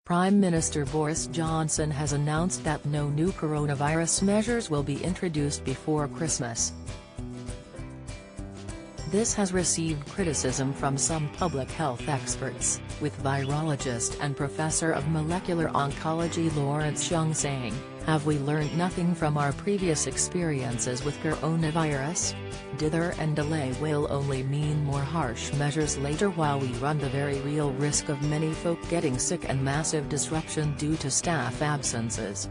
Prime Minister Boris Johnson has announced that no new coronavirus measures will be introduced before Christmas. This has received criticism from some public health experts, with virologist and professor of molecular oncology Lawrence Young saying, "Have we learned nothing from our previous experiences with coronavirus? Dither and delay will only mean more harsh measures later, while we run the very real risk of many folk getting sick and massive disruption due to staff absences."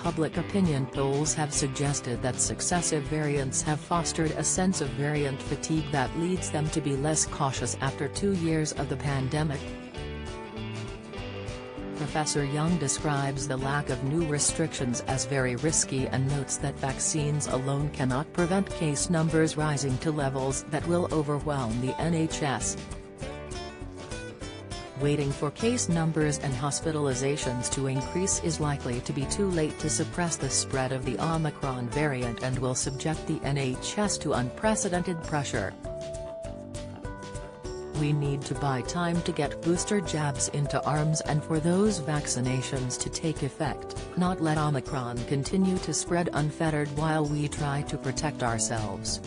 Public opinion polls have suggested that successive variants have fostered a sense of variant fatigue that leads them to be less cautious after 2 years of the pandemic. Professor Young describes the lack of new restrictions as very risky and notes that vaccines alone cannot prevent case numbers rising to levels that will overwhelm the NHS. Waiting for case numbers and hospitalizations to increase is likely to be too late to suppress the spread of the Omicron variant and will subject the NHS to unprecedented pressure. We need to buy time to get booster jabs into arms and for those vaccinations to take effect, not let Omicron continue to spread unfettered while we try to protect ourselves.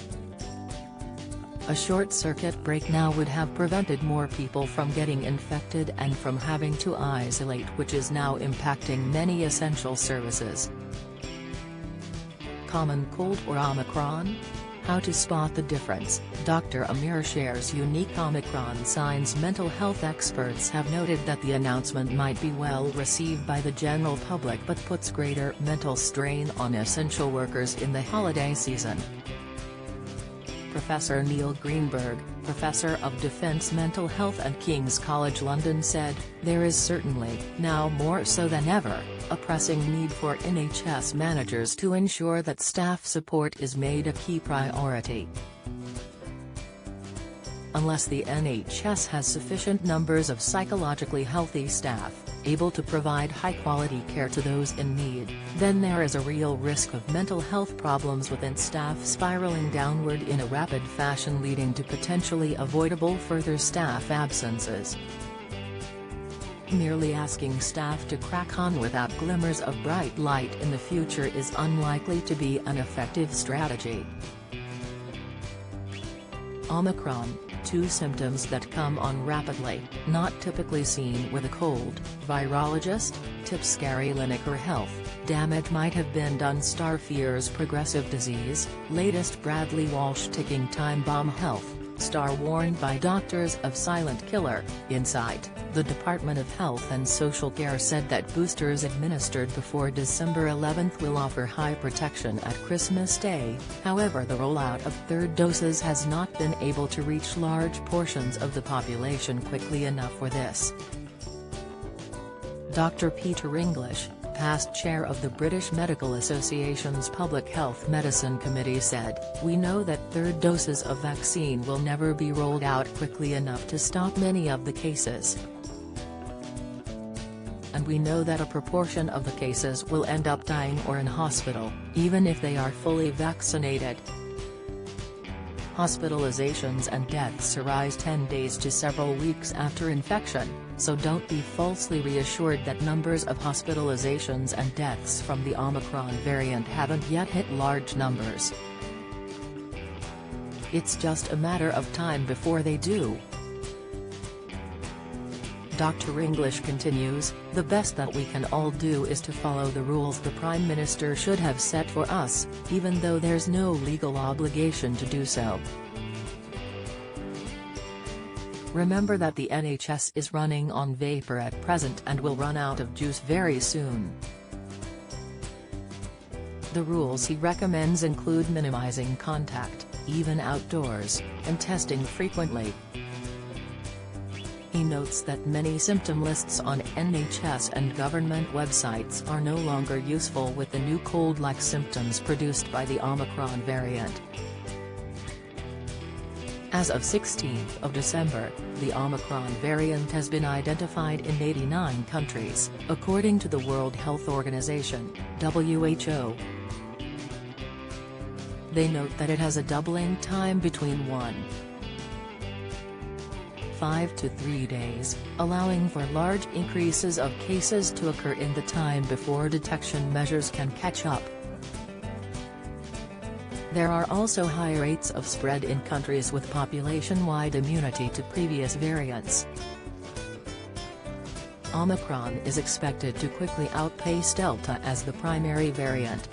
A short-circuit break now would have prevented more people from getting infected and from having to isolate, which is now impacting many essential services. Common cold or Omicron? How to spot the difference? Dr. Amir shares unique Omicron signs. Mental health experts have noted that the announcement might be well received by the general public but puts greater mental strain on essential workers in the holiday season. Professor Neil Greenberg, Professor of Defence Mental Health at King's College London said, "There is certainly, now more so than ever, a pressing need for NHS managers to ensure that staff support is made a key priority. Unless the NHS has sufficient numbers of psychologically healthy staff, able to provide high-quality care to those in need, then there is a real risk of mental health problems within staff spiraling downward in a rapid fashion, leading to potentially avoidable further staff absences. Merely asking staff to crack on without glimmers of bright light in the future is unlikely to be an effective strategy." Omicron, two symptoms that come on rapidly, not typically seen with a cold. Virologist, tips scary lineker health, damage might have been done. Fears progressive disease, latest Bradley Walsh ticking time bomb. Health, star warned by doctors of silent killer. Insight, the Department of Health and Social Care said that boosters administered before December 11 will offer high protection at Christmas Day, however the rollout of third doses has not been able to reach large portions of the population quickly enough for this. Dr. Peter English, past chair of the British Medical Association's Public Health Medicine Committee said, "We know that third doses of vaccine will never be rolled out quickly enough to stop many of the cases. And we know that a proportion of the cases will end up dying or in hospital, even if they are fully vaccinated. Hospitalizations and deaths arise 10 days to several weeks after infection, so don't be falsely reassured that numbers of hospitalizations and deaths from the Omicron variant haven't yet hit large numbers. It's just a matter of time before they do." Dr. English continues, "The best that we can all do is to follow the rules the Prime Minister should have set for us, even though there's no legal obligation to do so. Remember that the NHS is running on vapor at present and will run out of juice very soon." The rules he recommends include minimizing contact, even outdoors, and testing frequently. He notes that many symptom lists on NHS and government websites are no longer useful with the new cold-like symptoms produced by the Omicron variant. As of 16th of December, the Omicron variant has been identified in 89 countries, according to the World Health Organization, WHO. They note that it has a doubling time between 1. 5 to 3 days, allowing for large increases of cases to occur in the time before detection measures can catch up. There are also high rates of spread in countries with population-wide immunity to previous variants. Omicron is expected to quickly outpace Delta as the primary variant,